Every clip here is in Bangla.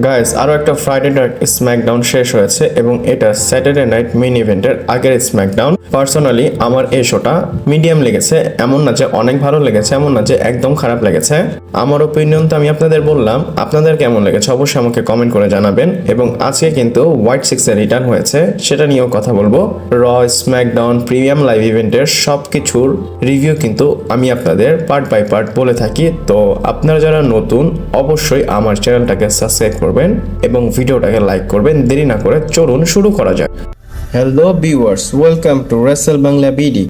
গাইস, আরও একটা ফ্রাইডে নাইট স্ম্যাকডাউন শেষ হয়েছে এবং এটা স্যাটারডে নাইট মেইন ইভেন্টের আগের স্ম্যাকডাউন। পার্সোনালি আমার এই শোটা মিডিয়াম লেগেছে, এমন না যে অনেক ভালো লেগেছে, এমন না যে একদম খারাপ লেগেছে। আমার ওপিনিয়ন তো আমি আপনাদের বললাম, আপনাদের কেমন লেগেছে অবশ্যই আমাকে কমেন্ট করে জানাবেন। এবং আজকে কিন্তু হোয়াইট সিক্সের রিটার্ন হয়েছে, সেটা নিয়েও কথা বলবো। র, স্ম্যাকডাউন, প্রিমিয়াম লাইভ ইভেন্টের সব কিছুর রিভিউ কিন্তু আমি আপনাদের পার্ট বাই পার্ট বলে থাকি। তো আপনারা যারা নতুন অবশ্যই আমার চ্যানেলটাকে সাবস্ক্রাইব করবেন এবং ভিডিওটাকে লাইক করবেন। দেরি না করে চলুন শুরু করা যাক। Hello viewers, welcome to Rachel Bangla BD.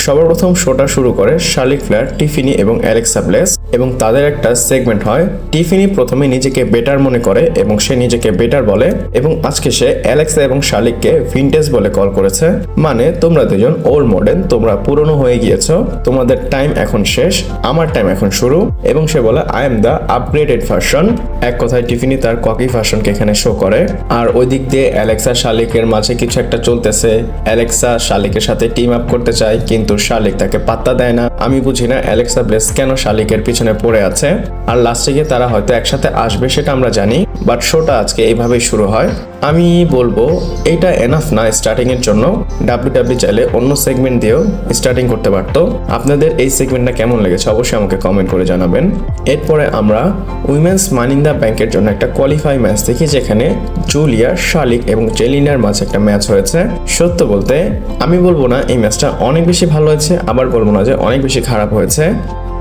সবার প্রথম শোটা শুরু করে শার্লিক ফ্লেয়ার, টিফিনি এবং অ্যালেক্সা ব্লেস এবং তাদের একটা সেগমেন্ট হয়। টিফিনি প্রথমে নিজেকে বেটার মনে করে এবং সে নিজেকে বেটার বলে এবং আজকে সে অ্যালেক্সা এবং শার্লিককে ভিনটেজ বলে কল করেছে। মানে তোমরা দুজন ওল্ড মডেল, তোমরা পুরনো হয়ে গিয়েছো, তোমাদের টাইম এখন শেষ, আমার টাইম এখন শুরু। এবং সে বলে I am the upgraded version. এক কথায় টিফিনি তার ককি ভার্সনকে এখানে শো করে। আর ওই দিক দিয়ে অ্যালেক্সা শার্লিকের মাঝে কিছু একটা চলতেছে। অ্যালেক্সা শার্লিকের সাথে টিম আপ করতে চায় কিন্তু শার্লিক তাকে পাত্তা দেয় না। আমি বুঝি না অ্যালেক্সা ব্লেস কেন শার্লিকের পিছনে পড়ে আছে। আর লাস্টে গিয়ে তারা হয়তো একসাথে আসবে সেটা আমরা জানি, বাট শোটা আজকে এইভাবেই শুরু হয়। আমি বলবো এটা এনাফ না স্টার্টিং এর জন্য। ডাব্লিউডাব্লিউ চাইলে অন্য সেগমেন্ট দিয়েও স্টার্টিং করতে পারতো। আপনাদের এই সেগমেন্টটা কেমন লেগেছে অবশ্যই আমাকে কমেন্ট করে জানাবেন। এরপরে আমরা উইমেন্স মানি ইন দ্য ব্যাংকের জন্য একটা কোয়ালিফাই ম্যাচ দেখি, যেখানে জুলিয়া, শার্লিক এবং জেলিনার মাঝে একটা ম্যাচ হয়েছে। সত্য বলতে আমি বলবো না এই ম্যাচটা অনেক বেশি ভালো হয়েছে, আবার বলবো না যে অনেক বেশি খারাপ হয়েছে।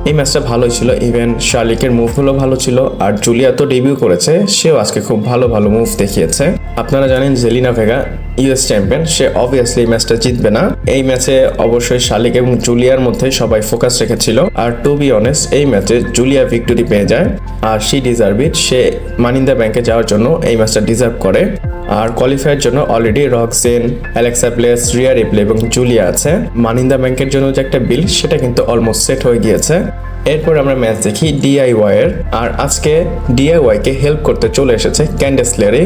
এই ম্যাচটা ভালোই ছিল, ইভেন শার্লিকের মুভগুলো ভালো ছিল। আর জুলিয়া তো ডেবিউ করেছে, সেও আজকে খুব ভালো ভালো মুভ দেখিয়েছে। আপনারা জানেন জেলিনা ভেগা ইউএস চ্যাম্পিয়ন, সে অবভিয়াসলি এই ম্যাচটা জিতবে না। এই ম্যাচে অবশ্যই শার্লিক এবং জুলিয়ার মধ্যে সবাই ফোকাস রেখেছিল। আর টু বি অনেস্ট এই ম্যাচে জুলিয়া ভিক্টোরি পেয়ে যায় আর শি ডিজার্ভ ইট। সে মানি ইন দ্য ব্যাংকে যাওয়ার জন্য এই ম্যাচটা ডিজার্ভ করে। আর কোয়ালিফায়ার জন্য already Roxanne, Alexa Bliss, Rhea Ripley এবং জুলিয়া আছে। মানি ইন দ্য ব্যাংকের জন্য যে একটা বিল সেটা কিন্তু অলমোস্ট সেট হয়ে গিয়েছে। এরপর আমরা ম্যাচ দেখি ডিআইওয়াই এর। আর আজকে ডিআইওয়াই কে হেল্প করতে চলে এসেছে ক্যান্ডাস লেরি।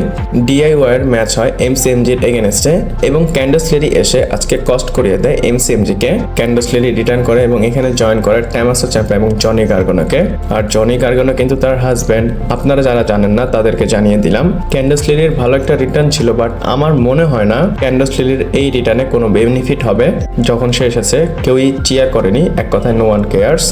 ডিআইওয়াই এর ম্যাচ হয় এমসিএমজির এগেনস্টে এবং ক্যান্ডাস লেরি এসে আজকে কস্ট করিয়ে দেয় এমসিএমজি কে। ক্যান্ডাস লেরি রিটার্ন করে এবং এখানে জয়েন করে ট্যামাসো চ্যাম্পা এবং জনি গার্গনোকে। আর জনি গার্গনো কিন্তু তার হাজব্যান্ড, আপনারা যারা জানেন না তাদেরকে জানিয়ে দিলাম। ক্যান্ডাস লেরির ভালো একটা রিটার্ন ছিল, বাট আমার মনে হয় না ক্যান্ডাস লেরির এই রিটার্নে কোনো বেনিফিট হবে। যখন সে এসেছে কেউই চিয়ার করেনি, এক কথায় নো ওয়ান কেয়ার্স।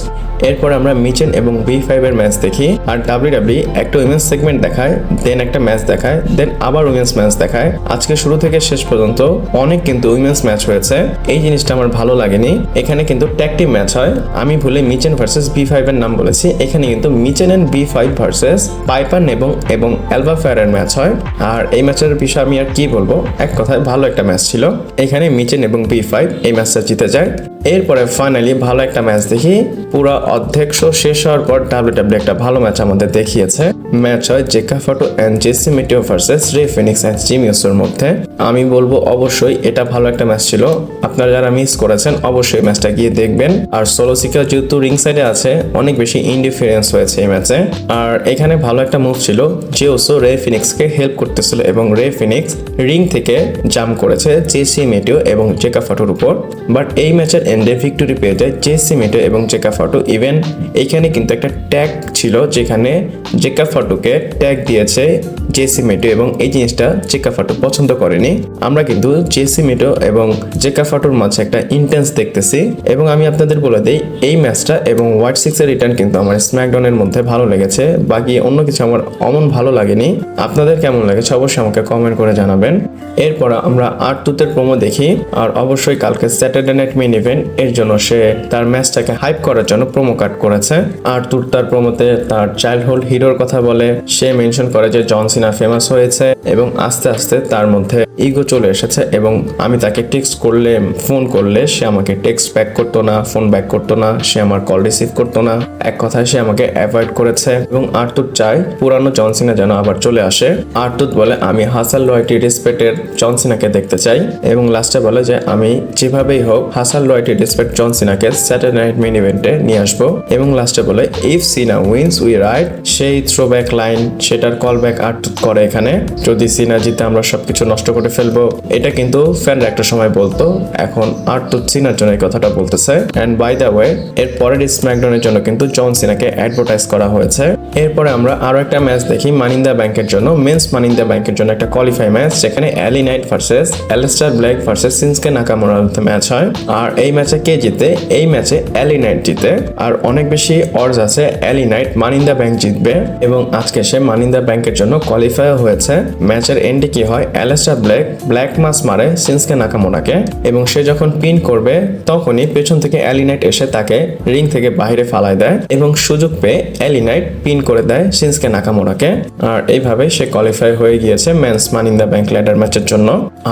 এরপর আমরা মিচেন এবং B5 এর ম্যাচ দেখি। আর ডাব্লিউডাব্লিউ একটা উইমেন্স সেগমেন্ট দেখায়, দেন একটা ম্যাচ দেখায়, দেন আবার উইমেন্স ম্যাচ দেখায়। আজকে শুরু থেকে শেষ পর্যন্ত অনেক কিন্তু উইমেন্স ম্যাচ হয়েছে, এই জিনিসটা আমার ভালো লাগেনি। এখানে কিন্তু ট্যাগ টিম ম্যাচ হয়, আমি ভুলে মিচেন ভার্সেস B5 এর নাম বলেছি। এখানে কিন্তু Mitchell and B5 versus piper এবং অ্যালবা ফায়ারের ম্যাচ হয়। আর এই ম্যাচের বিষয়ে আমি আর কি বলবো, এক কথায় ভালো একটা ম্যাচ ছিল। এখানে মিচেন এবং B5 এই ম্যাচটা জিতে যায়। এরপরে ফাইনালি ভালো একটা ম্যাচ দেখি। পুরো অর্ধেক শো শেষ হওয়ার পর ডাব্লিউডাব্লিউ একটা ভালো ম্যাচ আমাদের দেখিয়েছে। ম্যাচ হয় জেকা ফাটো এন্ড জেসি মেটিও ভার্সেস রে ফিনিক্স এন্ড জিমি উসোর মধ্যে। আমি বলবো অবশ্যই এটা ভালো একটা ম্যাচ ছিল। আপনারা যারা মিস করেছেন অবশ্যই ম্যাচটা গিয়ে দেখবেন। আর সোলো সিকা যেহেতু রিং সাইডে আছে, অনেক বেশি ইন্ডিফারেন্স হয়েছে এই ম্যাচে। আর এখানে ভালো একটা মুভ ছিল, যে ওসো রে ফিনিক্সকে হেল্প করতেছিল এবং রে ফিনিক্স রিং থেকে জাম্প করেছে জেসি মেটিও এবং জেকা ফাটোর উপর। বাট এই ম্যাচের এন্ডে ভিক্টোরি পেয়ে যায় জেসি মেটিও এবং জেকা ফাটো। ইভেন এখানে কিন্তু একটা ট্যাগ ছিল, যেখানে জেকা ফাটোকে ট্যাগ দিয়েছে জেসি মেটো এবং এই জিনিসটা জেকা ফাটো পছন্দ করেনি। আমরা কিন্তু জেসি মেটো এবং জেকা ফাটোর মাঝে একটা ইন্টেন্স দেখতেছি। এবং আমি আপনাদের বলে দিই এই ম্যাচটা এবং হোয়াইট সিক্সের রিটার্ন কিন্তু আমার স্ম্যাকডাউনের মধ্যে ভালো লেগেছে, বাকি অন্য কিছু আমার অমন ভালো লাগেনি। আপনাদের কেমন লেগেছে অবশ্যই আমাকে কমেন্ট করে জানাবেন। এরপর আমরা R-Truth প্রোমো দেখি। আর অবশ্যই কালকে স্যাটারডে নাইট মেইন ইভেন্ট, এর জন্য সে তার ম্যাচটাকে হাইপ করার জন্য প্রোমো কাট করেছে। R-Truth তার প্রোমোতে তার চাইল্ডহুড হিরোর কথা বলে, সে মেনশন করে যে জন সিনা ফেমাস হয়েছে এবং আস্তে আস্তে তার মধ্যে ইগো চলে এসেছে এবং আমি তাকে টেক্সট করলে, ফোন করলে সে আমাকে টেক্সট ব্যাক করতো না, ফোন ব্যাক করতো না, সে আমার কল রিসিভ করতো না। এক কথায় সে আমাকে অ্যাভয়েড করেছে এবং R-Truth চায় পুরানো জন সিনা যেন আবার চলে আসে। R-Truth বলে আমি হাসাল লয়টি রেসপেক্টের জন সিনাকে দেখতে চাই এবং লাস্টে বলে যে আমি যেভাবেই হোক হাসাল লয়টি রেসপেক্ট জন সিনাকে স্যাটারডে নাইট মেইন ইভেন্টে নিয়ে আসবো। এবং লাস্টে বলে if Cena wins we right, সেই থ্রোব্যাক লাইন সেটার কল ব্যাক R-Truth করে এখানে। যদি সিনা জিতে আমরা সবকিছু নষ্ট করে ফেলবো, এটা কিন্তু ফ্যানরা একটা সময় বলতো, এখন R-Truth সিনার জন্য এই কথাটা বলতেছে। এন্ড বাই দ্য ওয়ে এর পরের স্ম্যাকডাউনের জন্য কিন্তু জন সিনাকে অ্যাডভার্টাইজ করা হয়েছে এরপরে আমরা আরো একটা ম্যাচ দেখি মানি ইন দ্য ব্যাংকের জন্য, মেন্স মানি ইন দ্য ব্যাংকের জন্য একটা কোয়ালিফাই ম্যাচ, যেখানে Eli Knight versus Alister Black versus Shinsuke নাকামুরার মধ্যে ম্যাচ হয়। আর এই ম্যাচে কে জিতে? এই ম্যাচে এলি নাইট জিতে। আর অনেক বেশি অডস আছে এলি night money in the bank জিতবে, এবং আজকে সে মানি ইন দ্য ব্যাংকের জন্য কোয়ালিফাই হয়েছে। ম্যাচের এন্ডে কি হয়, অ্যালিস্টার ব্ল্যাক মাস মারে শিনস্কে নাকামুরাকে, এবং সে যখন পিন করবে তখনই পেছন থেকে এলি নাইট এসে তাকে রিং থেকে বাইরে ফালায় দেয়, এবং সুযোগ পেয়ে এলি নাইট পিন করে দেয় শিনস্কে নাকামুরাকে। আর এইভাবে সে কোয়ালিফাই হয়ে গিয়েছে men's money in the bank ladder ম্যাচের জন্য।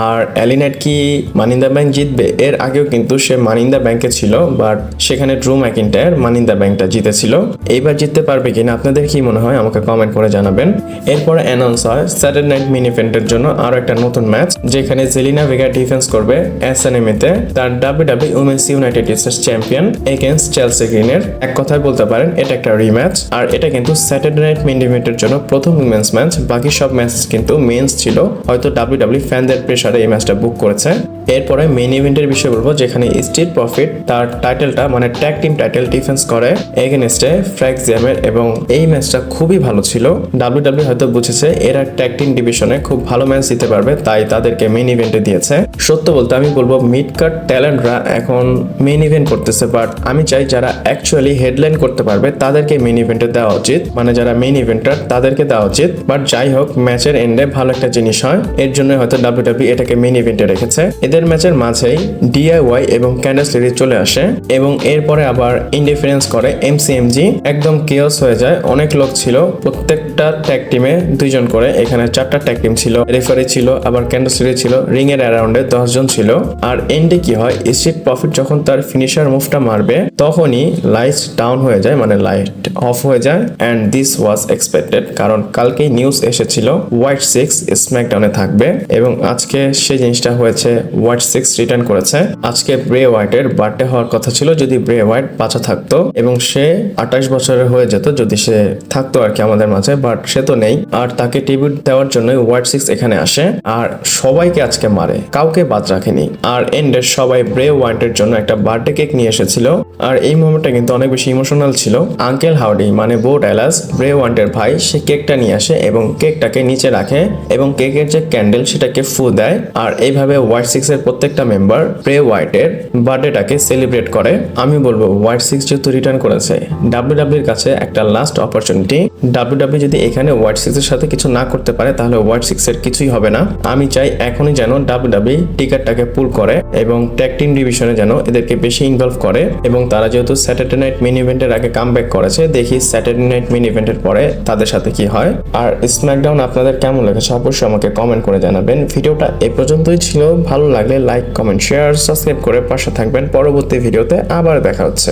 আর এলি নাইট কি মানি ইন দ্য ব্যাংক জিতবে? এর আগেও কিন্তু সে মানি ইন দ্য ব্যাংকে ছিল, বাট সেখানে ড্রু ম্যাকিন্টায়ার মানি ইন দ্য ব্যাংকটা জিতেছিল। এইবার জিততে পারবে কিনা আপনাদের কি মনে হয় আমাকে কমেন্ট করে জানাবেন। এরপরে অ্যানাউন্স হয় স্যাটারডে নাইট মিন ইভেন্টের জন্য আরো একটা নতুন ম্যাচ, যেখানে জেলিনা ভেগা ডিফেন্স করবে এসএনএম তে তার WWE women's United states champion against Chelsea গ্রিনের। এক কথায় বলতে পারেন এটা একটা রিম্যাচ। আর এটা কিন্তু স্যাটারডে নাইট মিন ইভেন্টের জন্য প্রথম উইমেন্স ম্যাচ, বাকি সব ম্যাচ কিন্তু মেন্স ছিল, হয়তো ডাব্লিউডাব্লিউ ফ্যানদের প্রেসারে এই ম্যাচটা বুক করেছে। এরপরে মেইন ইভেন্টের বিষয় বলবো, যেখানে স্ট্রিট প্রফিট তার টাইটেলটা মানে ট্যাগ টিম টাইটেল ডিফেন্স করে এগেইনস্টে ফ্র্যাক্সিয়ামের, এবং এই ম্যাচটা খুবই ভালো ছিল। ডাব্লিউডাব্লিউ হয়তো বুঝেছে এরা ট্যাগ টিম ডিভিশনে খুব ভালো ম্যাচ দিতে পারবে, তাই তাদেরকে মেইন ইভেন্টে দিয়েছে। সত্য বলতে আমি বলবো মিড কার্ড ট্যালেন্টরা এখন মেইন ইভেন্ট করতেছে, বাট আমি চাই যারা অ্যাকচুয়ালি হেডলাইন করতে পারবে তাদেরকে মেইন ইভেন্টে দেওয়া উচিত, মানে যারা মেইন ইভেন্টার তাদেরকে দেওয়া উচিত। বাট যাই হোক, ম্যাচের এন্ডে ভালো একটা জিনিস হয়, এর জন্য হয়তো ডাব্লিউডাব্লিউ এটাকে মেইন ইভেন্টে রেখেছে। এদের ম্যাচের মাঝেই ডিআইওয়াই এবং ক্যান্ডাস লেডি চলে আসে, এবং এরপরে আবার ইন্ডিফারেন্স করে এমসিএমজি। একদম কেওস হয়ে যায়, অনেক লোক ছিল, প্রত্যেকটা ট্যাগ টিমে 2 জন করে, এখানে 4টা ট্যাগ টিম ছিল, রেফারি ছিল, আবার ক্যান্ডাস লেডি ছিল, রিং এর অ্যারাউন্ডে 10 জন ছিল। আর এন্ডে কি হয়, স্ট্রিট প্রফিট যখন তার ফিনিশার মুভটা মারবে তখনই লাইটস ডাউন হয়ে যায়, মানে লাইট অফ হয়ে যায়। অ্যান্ড দিস ওয়াজ এক্সপেক্টেড, কারণ কালকেই নিউজ এসেছিল হোয়াইট 6 স্ম্যাকডাউনে থাকবে, এবং আজকে সেই জিনিসটা হয়েছে, হোয়াইট 6 রিটার্ন করেছে। আজকে ব্রে হোয়াইটের বার্থডে হওয়ার কথা ছিল যদি ব্রে হোয়াইট বাঁচা থাকতো, এবং সে 28 বছরের হয়ে যেত যদি সে থাকতো আর কি আমাদের মাঝে, বাট সে তো নেই। আর তাকে ট্রিবিউট দেওয়ার জন্য হোয়াইট 6 এখানে আসে, আর সবাইকে আজকে মারে, কাউকে বাদ রাখেনি। আর এন্ডের সবাই ব্রে হোয়াইটের জন্য একটা বার্থডে কেক নিয়ে এসেছিল, আর এই মোমেন্টটা কিন্তু অনেক বেশি ইমোশনাল ছিল। আঙ্কেল হাউডি মানে বো ডায়ালাস, ব্রে হোয়াইটের ভাই, সে কেকটা নিয়ে আসে এবং কেকটাকে নিচে রাখে, এবং কেকের যে ক্যান্ডেল সেটাকে ফু দেয়। আর এইভাবে হোয়াইট 6 এর প্রত্যেকটা মেম্বার ব্রে হোয়াইটের বার্থডেটাকে সেলিব্রেট করে। আমি বলবো হোয়াইট 6 যেহেতু রিটার্ন করেছে, ডাব্লিউডাব্লিউর কাছে একটা লাস্ট অপরচুনিটি। ডাব্লিউডাব্লিউ যদি এখানে হোয়াইট 6 এর সাথে কিছু না করতে পারে তাহলে হোয়াইট 6 এর কিছুই হবে না। আমি চাই এখনই যেন ডাব্লিউডাব্লিউ টিকেটটাকে পুল করে, এবং ট্যাগ টিম ডিভিশনে যেন এদেরকে বেশি ইনভলভ করে। এবং তারা যেহেতু স্যাটারডে নাইট মেইন ইভেন্টের আগে কামব্যাক করেছে, দেখি স্যাটারডে নাইট মেইন ইভেন্টের পরে তাদের সাথে কি হয়। আর স্ম্যাকডাউন আপনাদের কেমন লেগেছে অবশ্যই আমাকে কমেন্ট করে জানাবেন। ভিডিওটা এ পর্যন্তই ছিল, ভালো লাগলে লাইক, কমেন্ট, শেয়ার, সাবস্ক্রাইব করে পাশে থাকবেন। পরবর্তী ভিডিওতে আবার দেখা হচ্ছে।